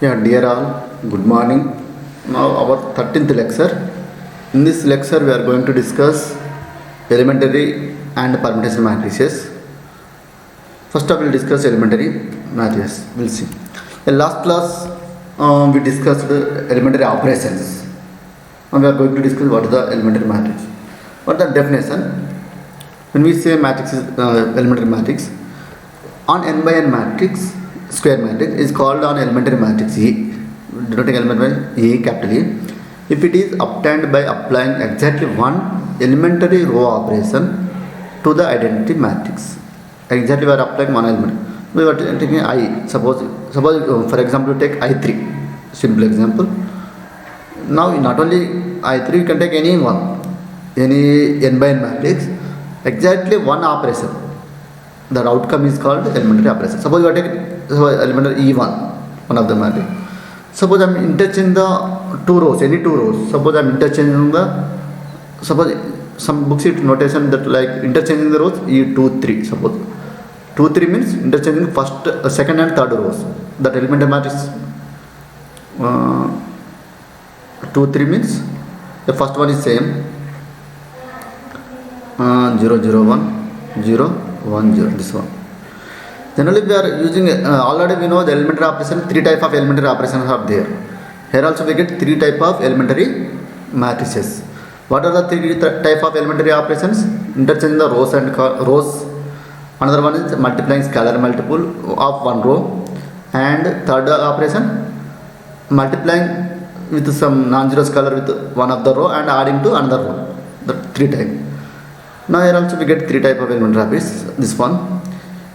Yeah, dear all, good morning. Now our 13th lecture. In this lecture we are going to discuss elementary and permutation matrices. First up we will discuss elementary matrices. We'll see. In last class we discussed elementary operations. Now we are going to discuss what is the elementary matrix. What is the definition? When we say matrix is elementary matrix, on n by n matrix, square matrix is called an elementary matrix E, denoting element by E, capital E, if it is obtained by applying exactly one elementary row operation to the identity matrix. Exactly we are applying one element. We are taking I. Suppose for example you take I3. Simple example. Now not only I3, you can take any one, any n by n matrix. Exactly one operation. The outcome is called elementary operation. Suppose you are taking elementary E1, one of the matrix. Suppose I am interchanging the two rows, any two rows. Suppose I am interchanging suppose some books it notation that like interchanging the rows E2, 3. Suppose 2, 3 means interchanging first, second and third rows. That elementary matrix 2, 3 means the first one is same 0, 0, 1, 0, 1, 0. This one. Generally we are using already we know the elementary operation, three type of elementary operations are there. Here also we get three type of elementary matrices. What are the three type of elementary operations? Interchanging the rows and rows. Another one is multiplying scalar multiple of one row, and third operation multiplying with some non-zero scalar with one of the row and adding to another row. The three type. Now here also we get three type of elementary operations. This one.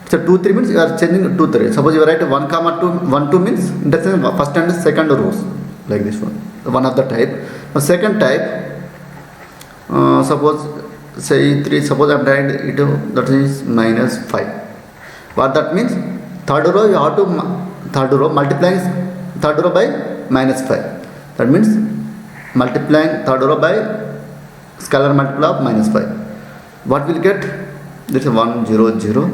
So 2, 3 means you are changing 2, 3. Suppose you write 1, 2, 1, 2 means interchanging first and second rows, like this one. One of the type. The second type, suppose say 3. Suppose I am writing it, that is minus 5. What that means? Third row you have to multiplying third row by minus 5. That means multiplying third row by scalar multiple of minus 5. What will get? This is 1, 0, 0,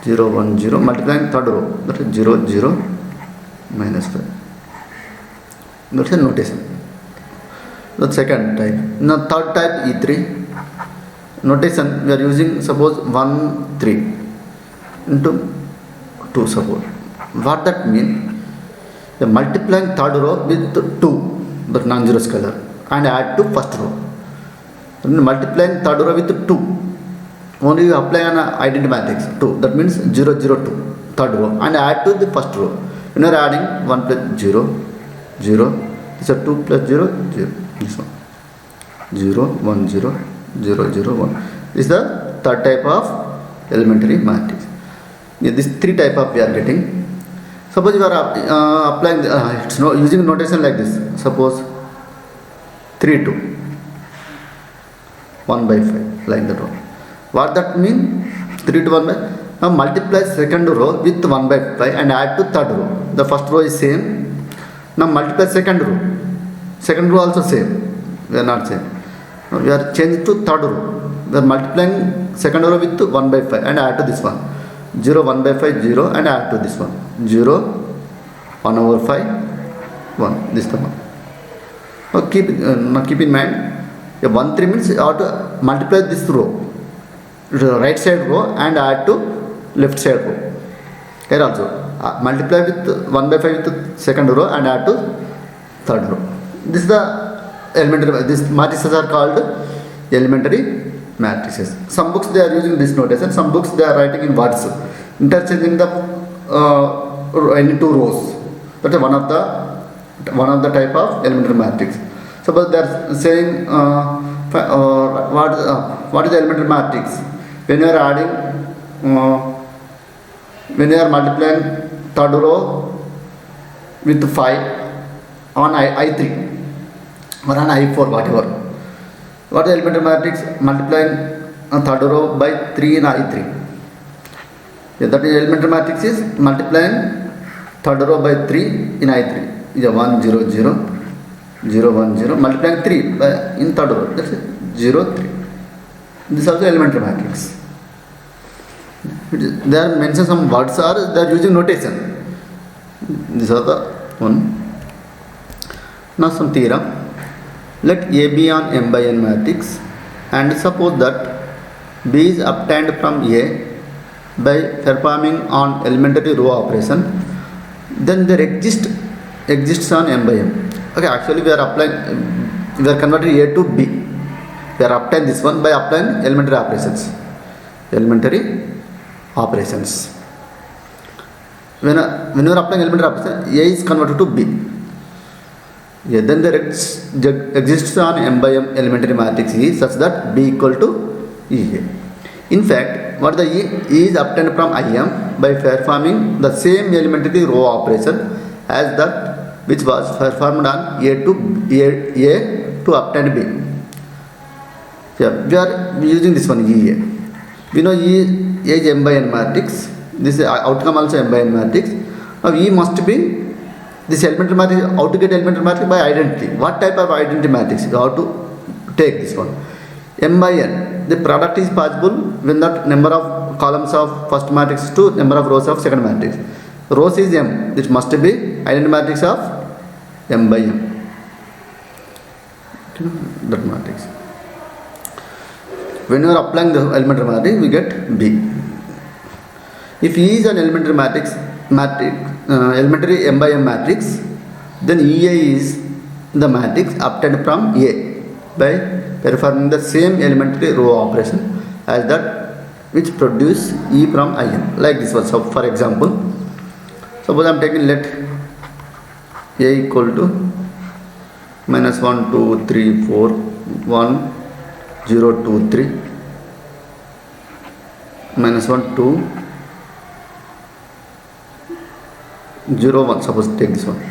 0, 1, 0, multiplying third row, that is 0, 0, minus 5. That is a notation. The second type. Now third type E3. Notation we are using, suppose 1, 3 into 2, suppose. What that mean? The multiplying third row with 2, that non-zero scalar, and add to first row. Multiplying third row with 2. Only you apply an identity matrix 2. That means 0, 0, 2, third row, and add to the first row. When you are adding 1 plus 0, 0. This is 2 plus 0, 0. This one. 0, 1, 0, 0, 0, 1. This is the third type of elementary matrix. This three type of we are getting. Suppose you are applying it's using notation like this. Suppose 3, 2, 1 by 5, like that one. What that mean? 3 to 1 by. Now multiply second row with 1 by 5 and add to third row. The first row is same. Now multiply second row. Second row also same. We are not same. Now we are changing to third row. We are multiplying second row with 1 by 5 and add to this one. 0, 1 by 5, 0 and add to this one. 0, 1 over 5, 1. This is the one. Now keep in mind, 1, 3 means you have to multiply this row. Right side row and add to left side row. Here also multiply with 1 by 5 with second row and add to third row. This is the elementary. These matrices are called elementary matrices. Some books they are using this notation. Some books they are writing in words, interchanging the any two rows. That is one of the type of elementary matrix. Suppose they are saying what is the elementary matrix? When you are adding, when you are multiplying third row with 5 on I3 or on I4, whatever. What is the elementary matrix? Multiplying third row by 3 in I3. Yeah, that is elementary matrix is multiplying third row by 3 in I3. Yeah, 1, 0, 0, 0, 1, 0. Multiplying 3 by in third row. That's it. 0, 3. This is also elementary matrix. They are mentioned some words, or they are using notation. These are the 1. Now some theorem. Let A be an m by n matrix and suppose that B is obtained from A by performing an elementary row operation, then there exists on m by m. Okay, actually we are converting A to B. We are obtaining this one by applying elementary operations. When you are applying elementary operation, A is converted to B. Yeah, then there exists on m by m elementary matrix E such that B equal to EA. In fact, what the E is obtained from IM by performing the same elementary row operation as that which was performed on A to obtain B. Yeah, we are using this one EA. We know E is m by n matrix. This outcome also m by n matrix. Now E must be this elementary matrix. How to get elementary matrix? By identity. What type of identity matrix? You have to take this one. M by n. The product is possible when the number of columns of first matrix to number of rows of second matrix. Rows is m. This must be identity matrix of m by m. That matrix. When you are applying the elementary matrix, we get B. If E is an elementary elementary m by m matrix, then EA is the matrix obtained from A by performing the same elementary row operation as that which produce E from IM. Like this one. So for example, suppose I am taking let A equal to minus 1, 2, 3, 4, 1, 0, 2, 3, minus 1, 2, 0, 1. Suppose take this one.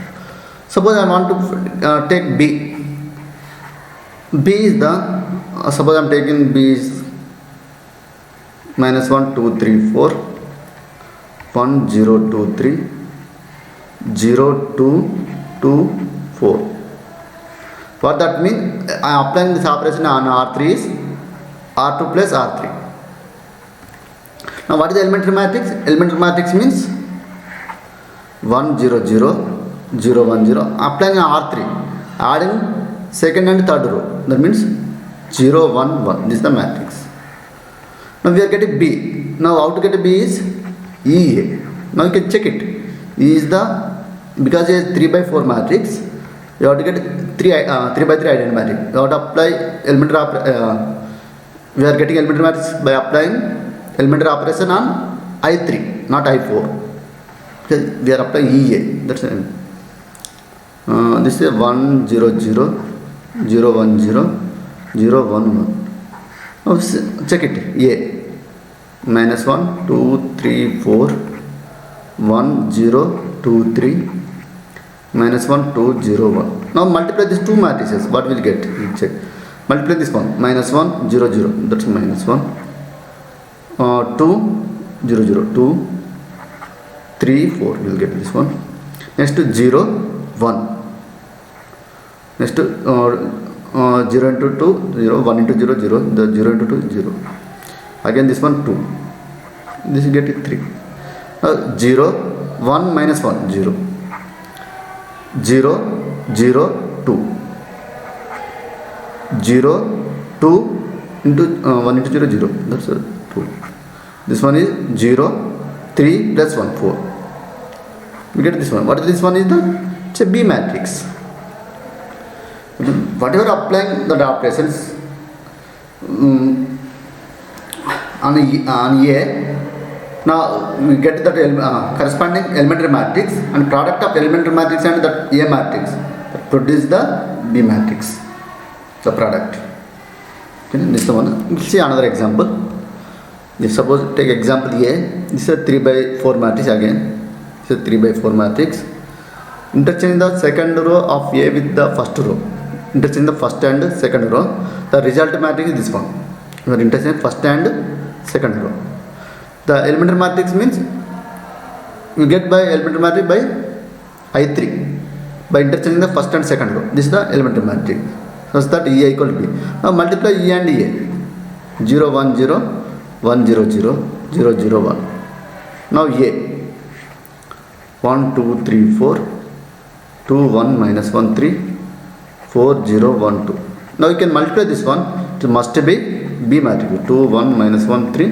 Suppose I want to take B. B is the, suppose I am taking B is minus 1, 2, 3, 4, 1, 0, 2, 3, 0, 2, 2, 4. What that means? I am applying this operation on R3 is R2 plus R3. Now what is the elementary matrix? Elementary matrix means 1, 0, 0, 0, 1, 0. Applying R3, adding second and third row. That means 0, 1, 1. This is the matrix. Now we are getting B. Now how to get B is EA. Now you can check it. E is the, because it is 3 by 4 matrix, you have to get 3 by 3 identity matrix. You have to apply elementary we are getting elementary matrix by applying elementary operation on I3, not I4. We are applying EA. That's it. This is 1, 0, 0, 0, 1, 0, 0, 1, 1. Now check it. A minus 1, 2, 3, 4, 1, 0, 2, 3, minus 1, 2, 0, 1. Now multiply these two matrices. What will get? We'll check. Multiply this one. Minus 1, 0, 0. That's minus 1. 2, 0, 0, 2, 3, 4. We'll get this one. Next to 0, 1. Next to 0 into 2, 0, 1 into 0, 0. The 0 into 2, 0. Again this one 2. This will get it 3. 0, 1 minus 1, 0. 0, 0, 2. 0, 2 into 1 into 0, 0. That's 2. This one is 0, 3 plus 1, 4. We get this one. What is this one? Is the, it's a B matrix. Whatever applying the operations on A, now we get that corresponding elementary matrix and product of elementary matrix and that A matrix that produce the B matrix, the product. Okay, this is one. We'll see another example. If suppose take example A, this is a 3 by 4 matrix again. This is a 3 by 4 matrix. Interchange the second row of A with the first row. Interchange the first and second row. The result matrix is this one. You are interchange first and second row. The elementary matrix means you get by elementary matrix by I3 by interchanging the first and second row. This is the elementary matrix. Such that EA equal to B. Now multiply E and A. 0, 1, 0, 1, 0, 0, 0, 0, 1. Now A. 1, 2, 3, 4, 2 1 minus 1 3 4 0 1 2. Now you can multiply this one. It must be B matrix. 2 1 minus 1 3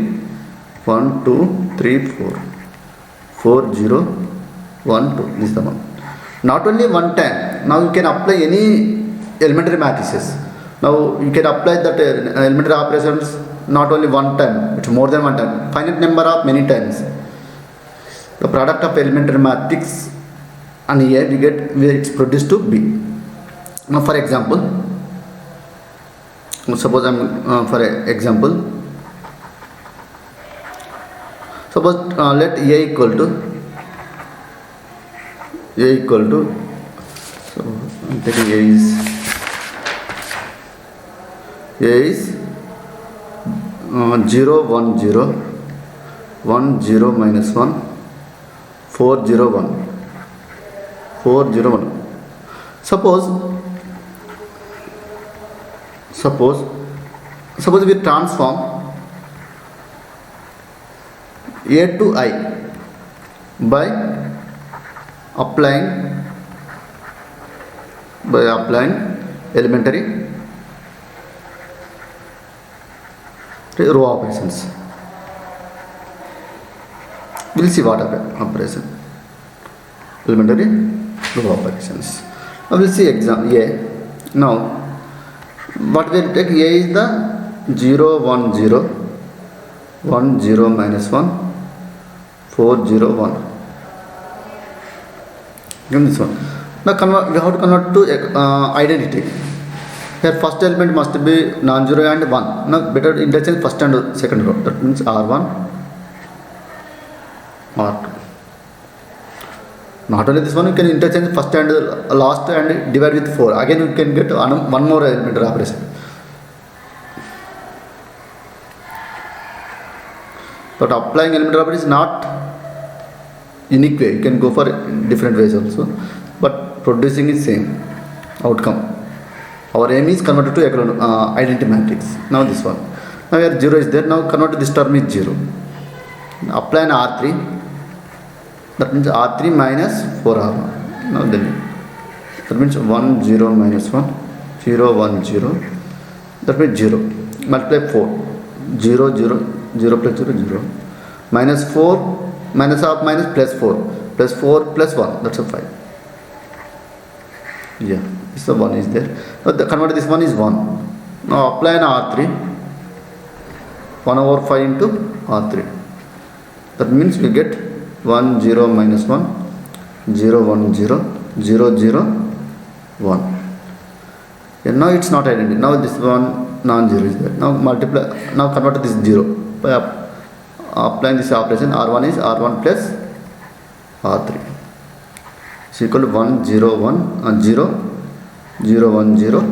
1 2 3 4 4 0 1 2. This is the one. Not only one time. Now you can apply any elementary matrices. Now you can apply that elementary operations not only one time. It's more than one time. Finite number of many times. The product of elementary matrix and here we get where it's produced to B. Now for example, suppose suppose let A equal to so I'm taking A is 0 1 0 1 0 minus 1 4 0 1 4 0 1. Suppose we transform A to I by applying elementary row operations. We'll see what operation. Elementary row operations. Now we'll see example A. Now what we'll take, A is the 0 1 0 1 0 minus 1 4 0 1. Give this one. Now we have to convert to identity. Here first element must be non-zero and 1. Now better interchange first and second row. That means R1 R2. Not only this one, you can interchange first and last and divide with 4. Again you can get one more elementary operation. But applying elementary operation is not unique way. You can go for different ways also. But producing is same outcome. Our aim is converted to identity matrix. Now this one. Now here 0 is there. Now convert to this term is 0. Apply an R3. That means R3 minus 4R1. Now then that means 1 0 minus 1 0 1 0. That means 0. Multiply 4. 0 0 0 plus 0 0. Minus 4 minus half minus plus 4 plus 4 plus 1. That's a 5. Yeah. This the 1 is there. Now the convert this one is 1. Now apply an R3. 1 over 5 into R3. That means we get 1 0 minus 1 0 1 0 0 0 1. And now it's not identity. Now this one non-zero is there. Now multiply. Now convert to this 0 by applying this operation. R1 is R1 plus R3 is equal to 1 0 1 0 0 1 0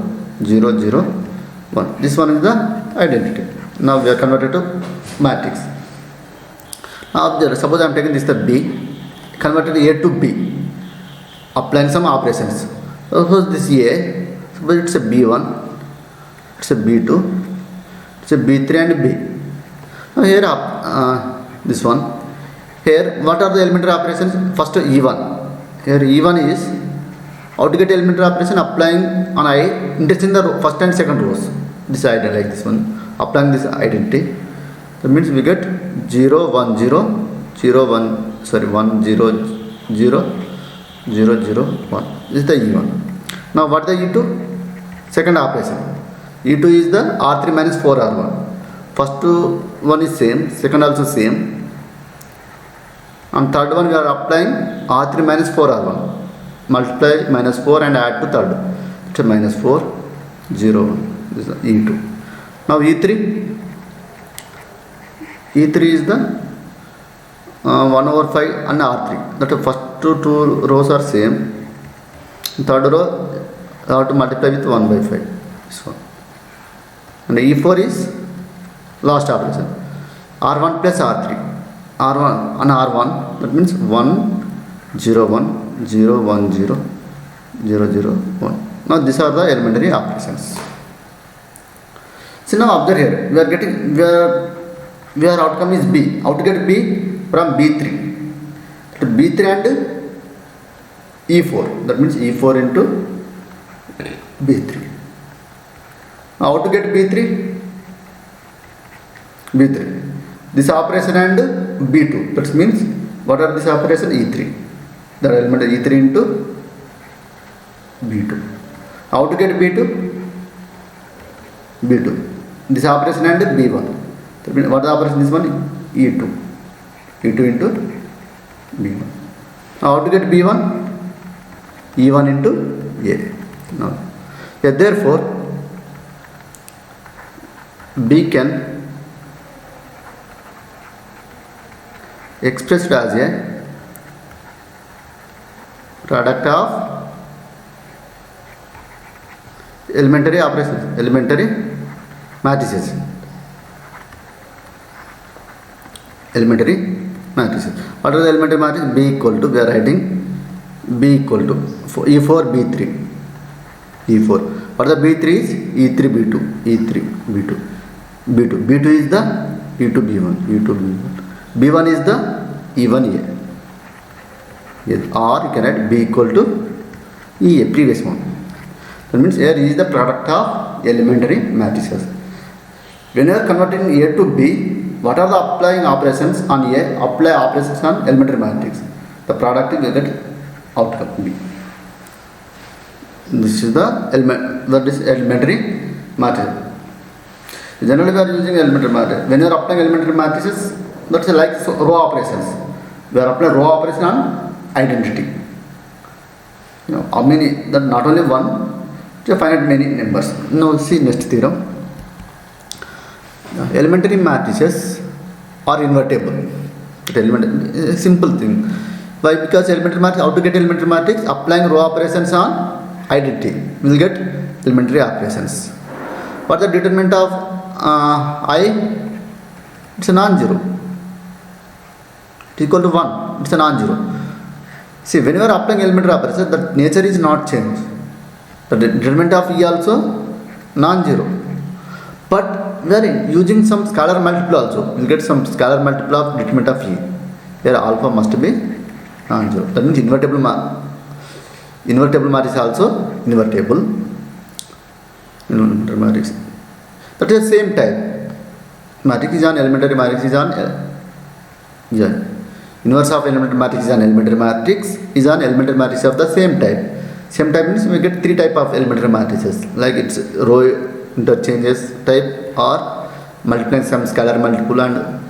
0 0 1. This one is the identity. Now we are converted to matrix. Now suppose I am taking this the B, converted A to B, applying some operations. Suppose this A, suppose it's a B1, it's a B2, it's a B3 and B. Now here this one, here what are the elementary operations? First E1. Here E1 is how to get elementary operation, applying on I, interchanging the first and second rows. This identity like this one, applying this identity. That means we get 0 1 0 0 1 sorry 1 0 0 0 0 1. This is the E1. Now what is the E2? Second operation. E2 is the R3 minus 4R1. First one is same, second also same. And third one we are applying R3 minus 4R1. Multiply minus 4 and add to third. It's a minus 4 0 1. This is the E2. Now E3. E3 is the 1 over 5 and R3. That the first two rows are same. Third row you have to multiply with 1 by 5. This one. And E4 is last operation. R1 plus R3. R1 and R1. That means 1 0 1 0 1 0 0 0 1. Now these are the elementary operations. So now observe here. We are getting where outcome is B. How to get B? From B3. To B3 and E4. That means E4 into B3. Now how to get B3? B3. This operation and B2. That means what are this operation? E3. The element is E3 into B2. How to get B2? B2. This operation and B1. That means what is the operation? This one? E2. E2 into B1. Now how to get B1? E1 into A. Now, therefore, B can expressed as a product of elementary operations, elementary matrices. Elementary matrices. What are the elementary matrices? B equal to, we are writing B equal to E4 B3. E4. What the B3 is? E3 B2. E3 B2. B2. B2 is the E2 B1. E2 B1. B1 is the E1 A. Yes. Or you can write B equal to EA, previous one. That means here is the product of elementary matrices. When you are converting A to B, what are the applying operations on A? Apply operations on elementary matrix. The product you get outcome B. This is the elementary matrix. Generally we are using elementary matrix. When you are applying elementary matrices, that's like row operations. We are applying row operation on identity. You know, how many? That not only one, you find many numbers. Now see next theorem. Elementary matrices are invertible. Simple thing. Why? Because elementary matrix, how to get elementary matrix? Applying row operations on identity. We will get elementary operations. What the determinant of I? It's a non-zero. It's equal to 1. It's a non-zero. See, when you are applying elementary operations, the nature is not changed. The determinant of E also non-zero. But we are using some scalar multiple also. You will get some scalar multiple of determinant of E. Here alpha must be non-zero. That means invertible matrix also invertible. Matrix. That is the same type. Matrix is on elementary matrix is on inverse of elementary matrix is on elementary matrix is on elementary matrix of the same type. Same type means we get three type of elementary matrices, like it's row interchanges type or multiplying some scalar multiple, and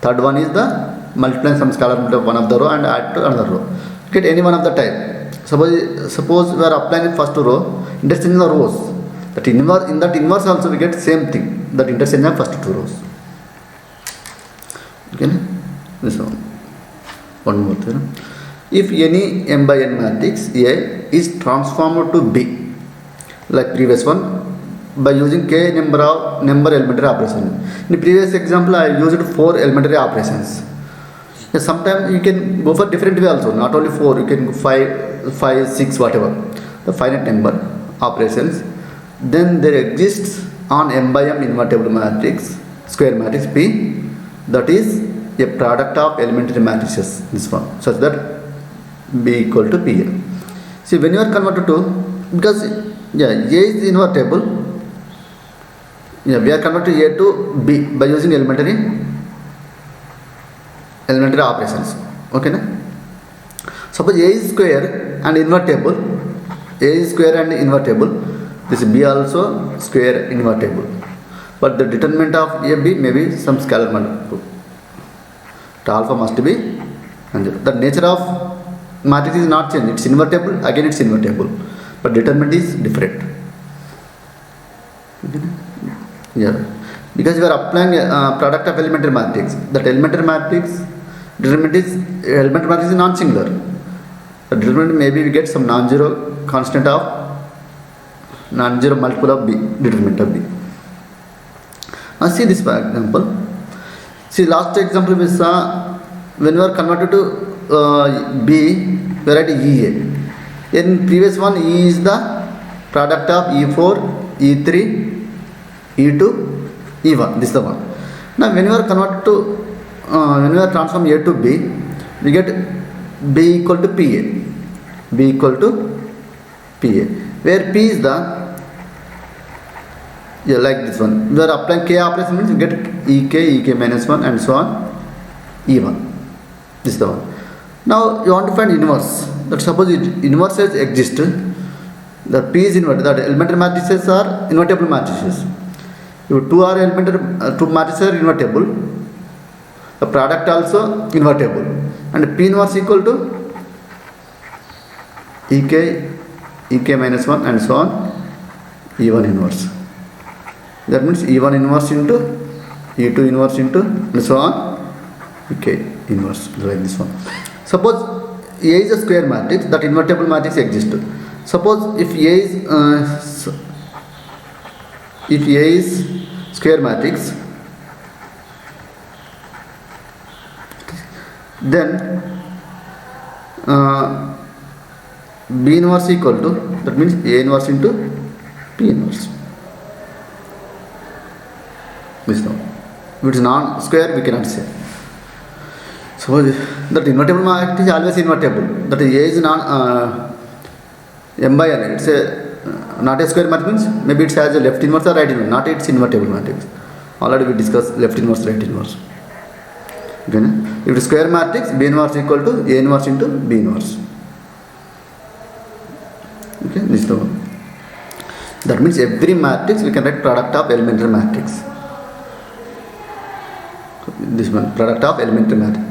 third one is the multiplying some scalar multiple of one of the row and add to another row. Get any one of the type. Suppose we are applying it first to row, interchanging the rows. That in that inverse also we get same thing, that interchange of first two rows. Okay, this one more thing. If any m by n matrix A is transformed to B, like previous one, by using k number elementary operation. In the previous example, I used 4 elementary operations. Sometimes you can go for different way also, not only 4, you can go 5, 6, whatever, the finite number operations. Then there exists on m by m invertible matrix, square matrix P, that is a product of elementary matrices, this one, such that B equal to P. See, when you are converted to, because A is invertible, we are converted A to B by using elementary operations. Okay, na? Suppose A is square and invertible, this B also square invertible, but the determinant of A B may be some scalar multiple. The alpha must be 0. The nature of matrix is not changed. It's invertible, again it's invertible, but determinant is different. Because we are applying a product of elementary matrix. That elementary matrix determinant is non-singular. The determinant maybe we get some non-zero constant of non-zero multiple of B, determinant of B. Now see this example. See, last example we saw when we are converted to B, we are at EA. In previous one, E is the product of E4, E3, E2, E1. This is the one. Now when we are converted to, when we are transform A to B, we get B equal to PA. B equal to PA, where P is the, yeah, like this one. We are applying K operation means you get EK minus 1 and so on, E1. This is the one. Now you want to find inverse. That suppose inverses exist. The P is inverted. That elementary matrices are invertible matrices. If two are elementary, two matrices are invertible. The product also invertible. And P inverse equal to EK minus 1 and so on, E1 inverse. That means E1 inverse into E2 inverse into and so on, EK inverse, like this one. Suppose A is a square matrix, that invertible matrix exists. Suppose if A is square matrix, then B inverse equal to, that means A inverse into P inverse. This one. If it is non-square, we cannot say. So that invertible matrix is always invertible. That A is M by N. It's not a square matrix means maybe it has a left inverse or right inverse. Not its invertible matrix. Already we discussed left inverse, right inverse. Okay, if it is square matrix, B inverse equal to A inverse into B inverse. Okay, this is the one. That means every matrix we can write product of elementary matrix. This one, product of elementary matrix.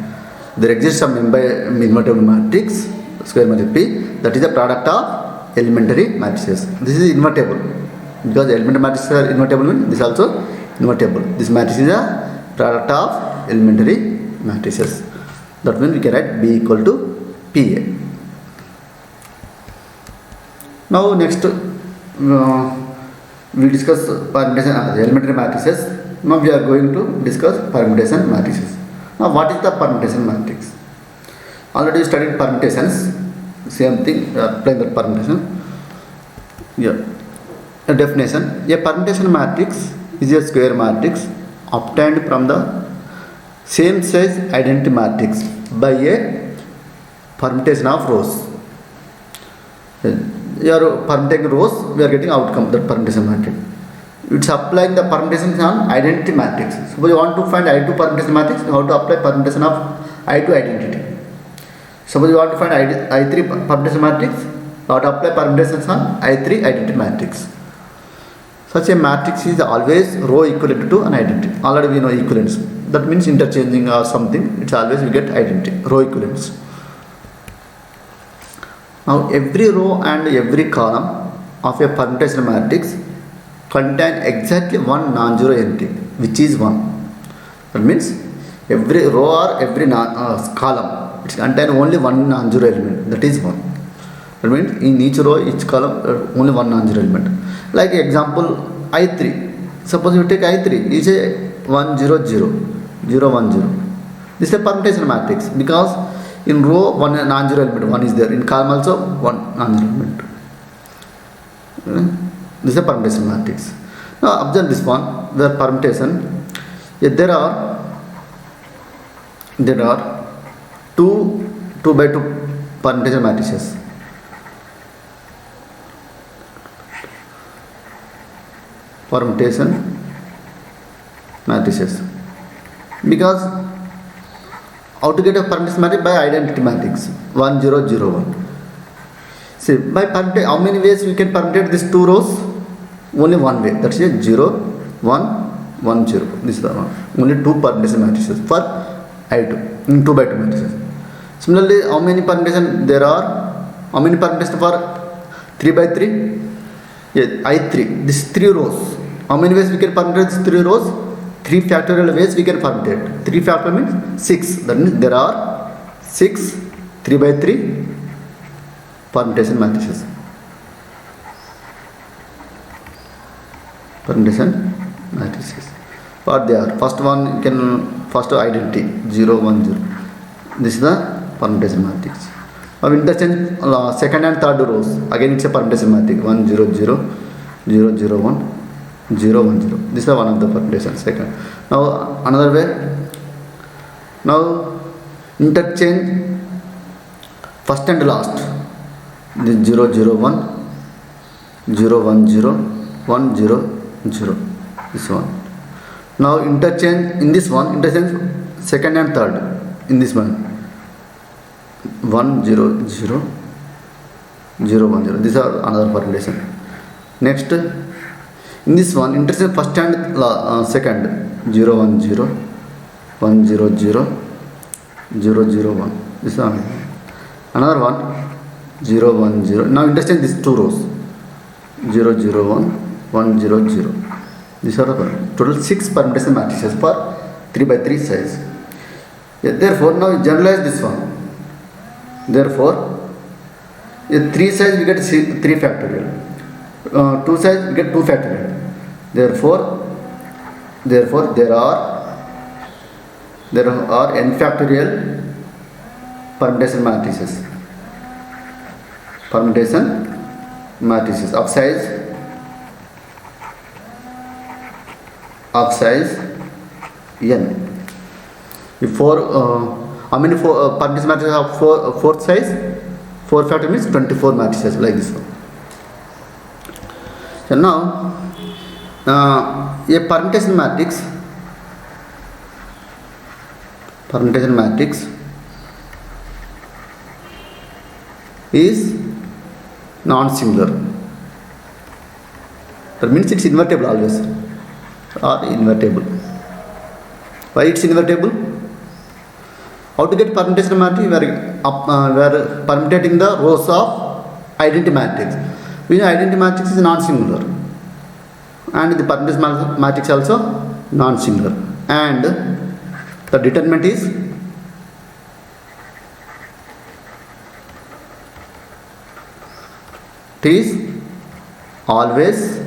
There exists some invertible matrix, square matrix P, that is the product of elementary matrices. This is invertible. Because elementary matrices are invertible means this also invertible. This matrix is a product of elementary matrices. That means we can write B equal to PA. Now next we discuss permutation elementary matrices. Now we are going to discuss permutation matrices. Now what is the permutation matrix? Already we studied permutations. Same thing, applying that permutation. Yeah. A definition. A permutation matrix is a square matrix obtained from the same size identity matrix by a permutation of rows. You are permuting rows, we are getting outcome, that permutation matrix. It's applying the permutations on identity matrix. Suppose you want to find I2 permutation matrix, you have to apply permutation of I2 identity. Suppose you want to find I3 permutation matrix, you have to apply permutations on I3 identity matrix. Such a matrix is always row equivalent to an identity. Already we know equivalence. That means interchanging or something. It's always we get identity, row equivalence. Now every row and every column of a permutation matrix contain exactly one non-zero entity, which is 1. That means every row or every column, it contains only one non-zero element, that is 1. That means in each row, each column, only one non-zero element. Like example, I3. Suppose you take I3, you say 1 0 0 0 1 0. This is a permutation matrix because in row one non-zero element 1 is there, in column also one non-zero element. This is a permutation matrix. Now observe this one, where permutation, there are 2 by 2 permutation matrices. Permutation matrices. Because how to get a permutation matrix? By identity matrix 1 0 0 1. See, by permutation, how many ways we can permutate these two rows? Only one way, that's it, 0 1 1 0. This is the one. Only 2 permutation matrices for I2 in 2 by 2 matrices. Similarly, how many permutation there are? How many permutation for 3 by 3? Yeah, I3. This 3 rows. How many ways we can permutate these 3 rows? 3 factorial ways we can permutate. 3 factorial means 6. That means there are 6 3 by 3 permutation matrices. Permutation matrices. What they are? First one first identity 0 1 0. This is the permutation matrix. Now interchange second and third rows. Again it's a permutation matrix 1 0 0 0 0 1 0 1 0. This is one of the permutation second. Now another way. Now interchange first and last. this 0 0 1 0 1 0 1 0 0, this one. Now interchange in this one, interchange second and third in this one, 1 0 0 0 1 0, these are another permutation. Next in this one, interchange first and second, 0 1 0 1 0 0 0 0 1, this is another one, 0 1 0. Now interchange these two rows, 0 0 1 1 0 0. These are the total 6 permutation matrices for 3 by 3 size. Therefore, now generalize this one. Therefore, 3 size we get 3 factorial, 2 size we get 2 factorial. Therefore there are n factorial permutation matrices of size n. If how many permutation matrices have fourth size? 4 factor means 24 matrices, like this one. So now a permutation matrix is non-singular. That means it's invertible always, or invertible. Why it's invertible? How to get permutation matrix? We are permutating the rows of identity matrix. We know identity matrix is non-singular, and the permutation matrix also non-singular, and the determinant is always,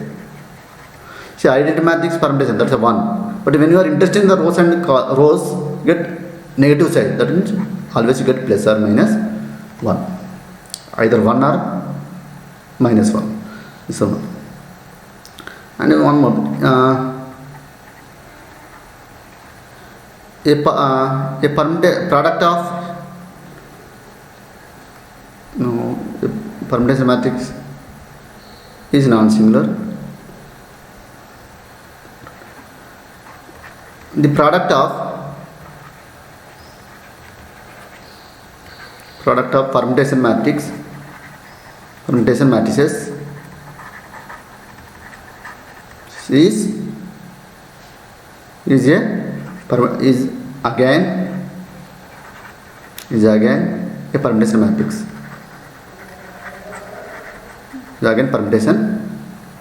see, identity matrix permutation, that's a 1. But when you are interested in the rows and rows, you get negative side, that means always you get plus or minus 1, either 1 or minus 1. This one. And one more, a permutation matrix is non-singular. The product of permutation matrices is again a permutation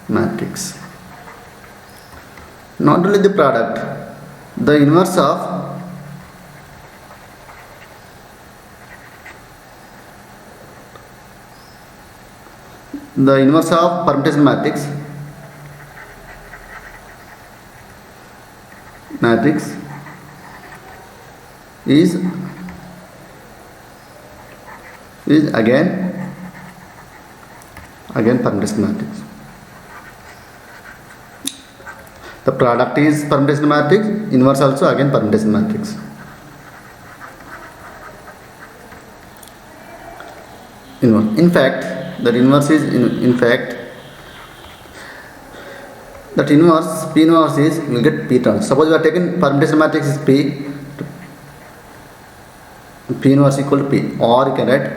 matrix. Not only the product, the inverse of permutation matrix is again permutation matrix. The product is permutation matrix, inverse also again permutation matrix. In fact, that inverse is that inverse, P inverse is, you will get P trans. Suppose we are taking permutation matrix is P inverse equal to P, or you can write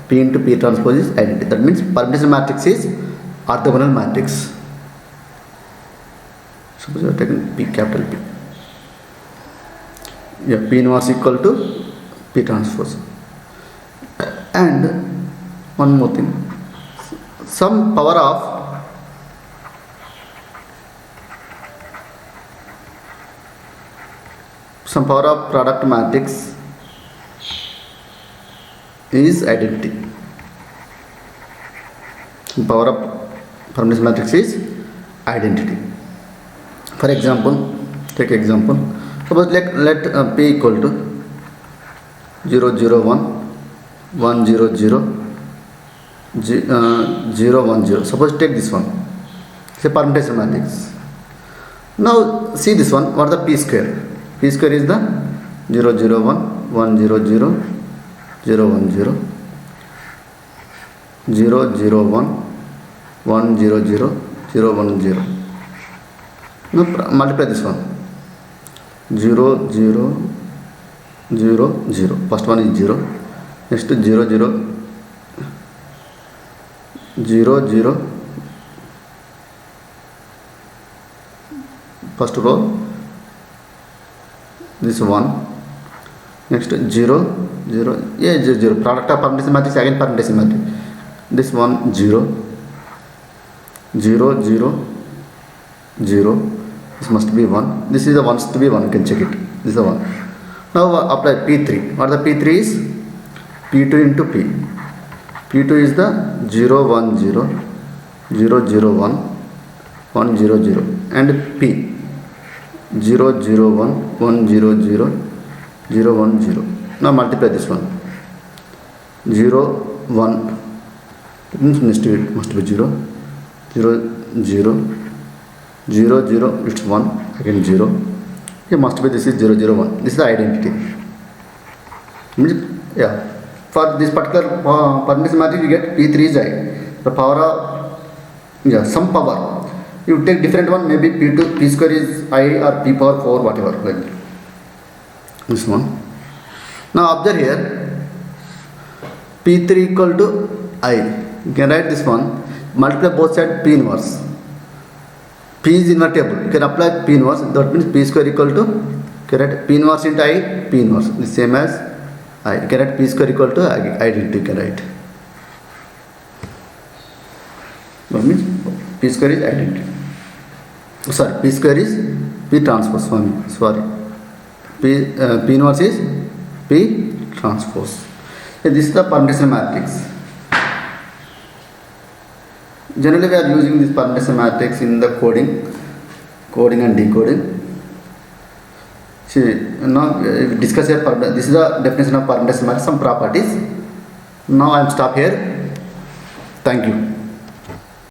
P into P transpose is identity. That means permutation matrix is orthogonal matrix. Suppose you are taking P, capital P. Yeah, P inverse equal to P transpose. And one more thing, some power of product matrix is identity. Some power of permutation matrix is identity. For example, take example. Suppose let P equal to 0 0 1 1 0 0 0 1 0. Suppose take this one. It's a permutation matrix. Now see this one. What is the P square? P square is the 0 0 1 1 0 0 0 1 0 0 0 1 1 0 0 0 1 0. Now multiply this one. 0 0 0 0. First one is 0. Next 0 0 0 0. First row. This 1. Next 0 0. Yeah, 0 0. Product of permutation matrix, again permutation matrix. This one 0 0 0 0. This must be 1. This is the ones to be 1. You can check it. This is the 1. Now apply P3. What the P3 is? P2 into P. P2 is the 0 1 0 0 0 1 1 0 0 and P 0 0 1 1 0 0 0 1 0. Now multiply this one. 0 1. It means must be 0 0 0 0 0. It's 1 again 0. It must be this is 0 0 1. This is the identity. Means, yeah. For this particular permutation matrix, you get P3 is I. The power of some power. You take different one, maybe P2 P square is I or P power 4, whatever, like this one. Now observe here, P3 equal to I. You can write this one. Multiply both sides P inverse. P is invertible. You can apply P inverse. That means P square equal to, correct? P inverse into I, P inverse. The same as I. You can write P square equal to identity. You can write. That means P square is identity. Sorry, P square is P transpose. Sorry. P inverse is P transpose. So this is the permutation matrix. Generally, we are using this permutation matrix in the coding and decoding. See, now we discuss here. This is the definition of permutation matrix. Some properties. Now I am stop here. Thank you.